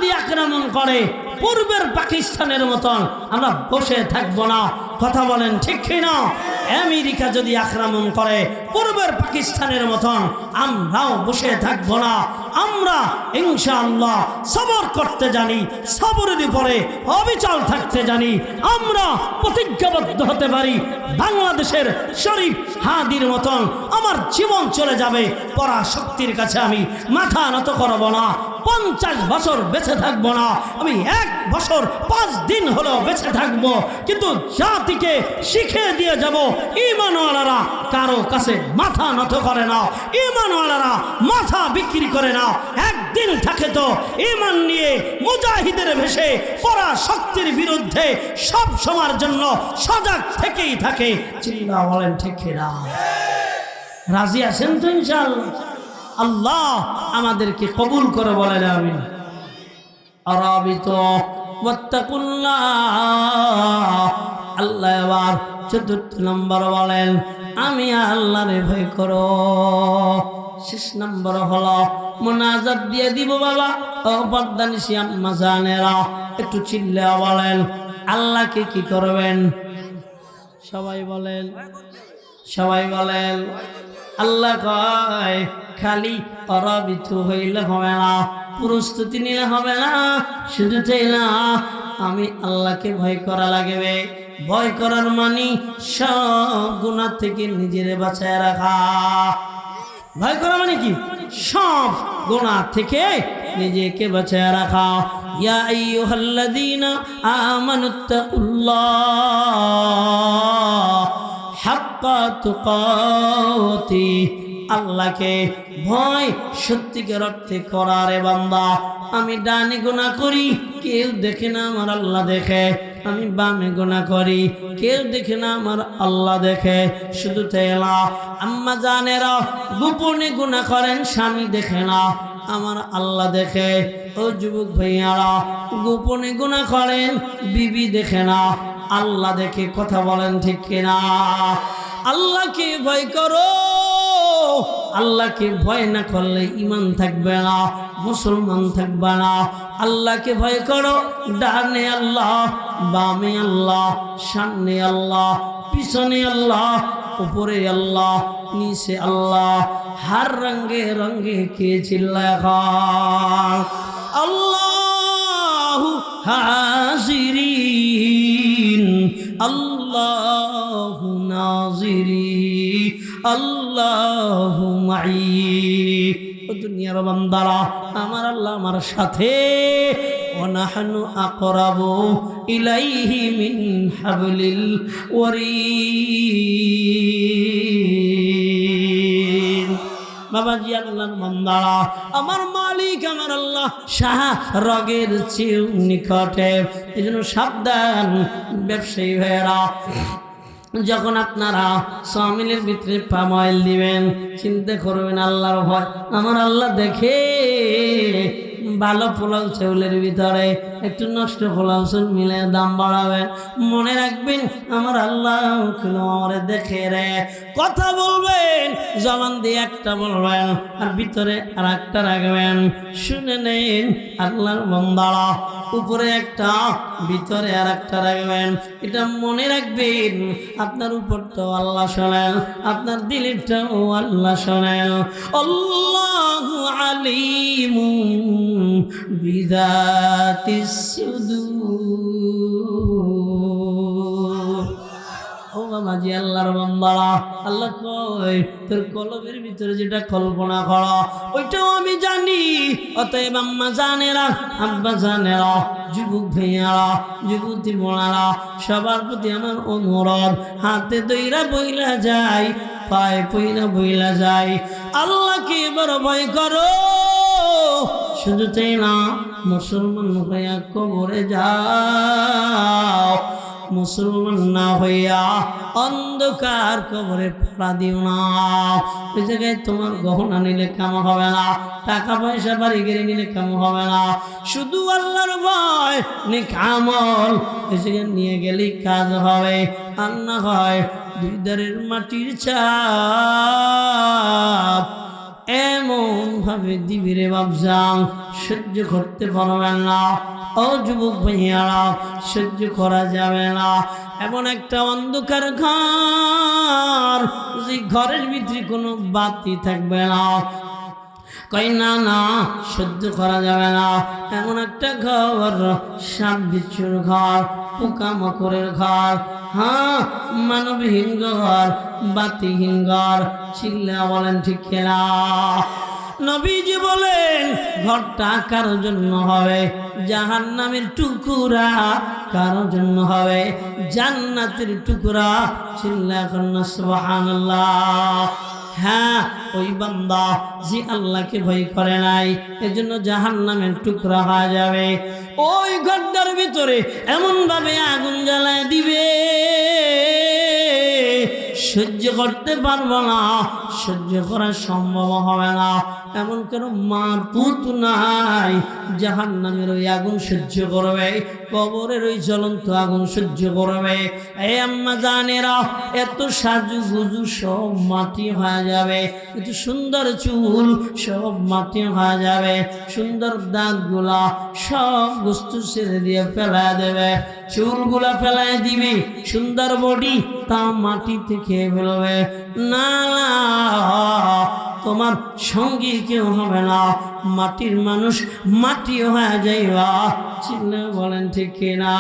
যদি আক্রমণ করে পূর্বের পাকিস্তানের মতন আমরা বসে থাকবো না। কথা বলেন ঠিক কিনা? আমেরিকা যদি আক্রমণ করে পূর্বের পাকিস্তানের মতন আমরাও বসে থাকবো না। আমরা ইনশাআল্লাহ সবর করতে জানি, সবরের উপরে অবিচল থাকতে জানি। আমরা প্রতিজ্ঞাবদ্ধ হতে পারি বাংলাদেশের শরীফ হাদির মতন আমার জীবন চলে যাবে, পরাশক্তির কাছে আমি মাথা নত করব না। 50 বছর বেঁচে থাকবো না, আমি 1 বছর 5 দিন হলো বেঁচে থাকবো, কিন্তু জাতিকে শিখে দিয়ে যাব ঈমানওয়ালারা কারো কাছে মাথা নত করে না, ঈমানওয়ালারা মাথা বিক্রি করে না। একদিন থাকে তো ঈমান নিয়ে মুজাহিদের ভেসে পরাশক্তির বিরুদ্ধে সব সময়ের জন্য সজাগ থেকেই থাকে। চিল্লা বলেন ঠিক কিনা? রাজি আছেন তো ইনশাআল্লাহ? আল্লাহ আমাদেরকে কবুল করে বলেন আমিন। আরাবিত ওয়াত্তাকুল্লাহ। আল্লাহ এবার ৪র্থ নম্বর বলেন আমি আল্লাহরে ভয় করো। 6 নম্বর হলো মুনাজাত দিয়ে দিব বাবা ও পর্দানিশি আম্মা জানেরা, একটু চিল্লা বলেন আল্লাহকে কি করবেন? সবাই বলেন, সবাই বলেন। আল্লাহ কয় খালি অরাবিত হইলে হবে না, প্রস্তুতি নিলে হবে না। শুধু তাই না, আমি আল্লাহকে ভয় করা লাগবে। ভয় করার মানে সব গুনাহ থেকে নিজের বাঁচায় রাখা। ভয় করা মানে কি? সব গুনাহ থেকে নিজেকে বাঁচায় রাখা। ইয়া আইয়ুহাল্লাযীনা আমানুত্তাকুল্লাহ হাক্কা তুকাতি। আল্লাহকে ভয় সত্যিকার অর্থে করারে বান্দা। আমি ডানে গুনাহ করি, কেউ দেখে না, আমার আল্লাহ দেখে। আমি বামে গুনাহ করি, কেউ দেখে না, আমার আল্লাহ দেখে। শুধু তাই না, আম্মা জানেরা গোপনে গুনাহ করেন, স্বামী দেখে না, আমার আল্লাহ দেখে। ও যুবক ভাইয়ারা গোপনে গুনাহ করেন, বিবি দেখে না, আল্লাহ দেখে। কথা বলেন ঠিক কিনা? আল্লাহকে ভয় করো। আল্লাহকে ভয় না করলে ঈমান থাকবে না, মুসলমান থাকবে না। আল্লাহকে ভয় করো। ডানে আল্লাহ, বামে আল্লাহ, সামনে আল্লাহ, পিছনে আল্লাহ, উপরে আল্লাহ, নিচে আল্লাহ। হার রঙে রঙে কে চিল্লায় আল্লাহু হাজিরিন আল্লাহু নাজিরি আল্লাহু মাই। ও দুনিয়ার বান্দারা, আমার আল্লাহ আমার সাথে। ওয়ানাহনু আকরাবু ইলাইহি মিন হাবলিল ওয়ারিদ। বাবাজি আল্লাহর বান্দারা, আমার মালিক আমার আল্লাহ শাহ রগের চেয়েও নিকটে। এই জন্য সাবধান ব্যবসায়ী ভাইয়েরা, যখন আপনারা সামিলের ভিতরে পাম অয়েল দিবেন চিন্তা করবেন আল্লাহর ভয়। আমার আল্লাহ দেখে। ভালো পোলাও চাউলের ভিতরে একটু নষ্ট পোলাও চাউল মিলে দাম বাড়াবেন। মনে রাখবেন আমার আল্লাহ আমার দেখে রে। কথা বলবেন, জবান দিয়ে একটা বলবেন আর ভিতরে আর একটা রাখবেন। শুনে নেন আল্লাহর বান্দারা, উপরে একটা ভিতরে আর একটা রাখবেন। এটা মনে রাখবেন, আপনার উপরটাও আল্লাহ শোনেন, আপনার দিলেরটাও আল্লাহ শোনেন। আল্লাহু আলিমুন বিযাতিস সুদূর। ও বাবাজি আল্লাহর বান্দারা, আল্লাহ কয় তোর কলবের ভিতরে যেটা কল্পনা করা ওইটাও আমি জানি। অতএব আম্মা জানেরা, আব্বা জানেরা, যুবক ভাইয়ারা, যুবতী বোনারা, সবার প্রতি আমার অনুরোধ, হাতে দইরা বইলা যায়, পায়ে পইরা বইলা যায়, আল্লাহকে বড় ভয় করো। শুধু তাই না, মুসলমান হইয়া কবরে যাও, মুসলমান না হইয়া অন্ধকার কবরে পড়া দিও না। ওই জায়গায় তোমার গহনা নিলে কাম হবে না, টাকা পয়সা বাড়ি গেড়ে নিলে কাম হবে না। শুধু আল্লাহর ভয় নেক আমল ওই জায়গায় নিয়ে গেলেই কাজ হবে। আর না হয় 2 ধারের মাটির চাপ, এমন ভাবে দিবি রে বাবজান, সহ্য করতে পারবেন না। ও যুবক ভাইয়ারা, সহ্য করা যাবে না। এমন একটা অন্ধকার ঘর, যে ঘরের ভিতরে কোনো বাতি থাকবে না। কই না না, সহ্য করা যাবে না। এমন একটা ঘর, সাপ বিচ্ছুর ঘর, পোকামাকড়ের ঘর, হ্যাঁ, মানবহীন ঘর, বাতিহীন ঘর। চিল্লা বলেন ঠিক কিনা? নবীজি বলেন ঘরটা কারোর জন্য হবে জাহান্নামের টুকরা, কারোর জন্য হবে জান্নাতের টুকরা। চিল্লা কন্না সুবহানাল্লাহ। হ্যাঁ, ওই বান্দা যে আল্লাহকে ভয় করে নাই, এজন্য জাহান্নামের টুকরা হয়ে যাবে। ওই ঘরটার ভিতরে এমন ভাবে আগুন জ্বালায় দিবে, সহ্য করতে পারবো না, সহ্য করা সম্ভব হবে না। এমন কেন মার পুত নাই জাহান্নামের ওই আগুন সহ্য করবে, কবরের ওই জ্বলন্ত আগুন সহ্য করবে। এই আম্মা জানেরা, এত সাজু গুজু সব মাটি হয়ে যাবে, এত সুন্দর চুল সব মাটি হয়ে যাবে, সুন্দর দাঁতগুলা সব বস্তু ছেড়ে দিয়ে ফেলায় দেবে, চুলগুলা ফেলায় দিবি, সুন্দর বডি তা মাটিতে খেয়ে ফেলবে। না না, তোমার সঙ্গী কেউ হবে না, মাটির মানুষ মাটিও হয়ে যাইবা। চিল্লা বলেন ঠিক কিনা?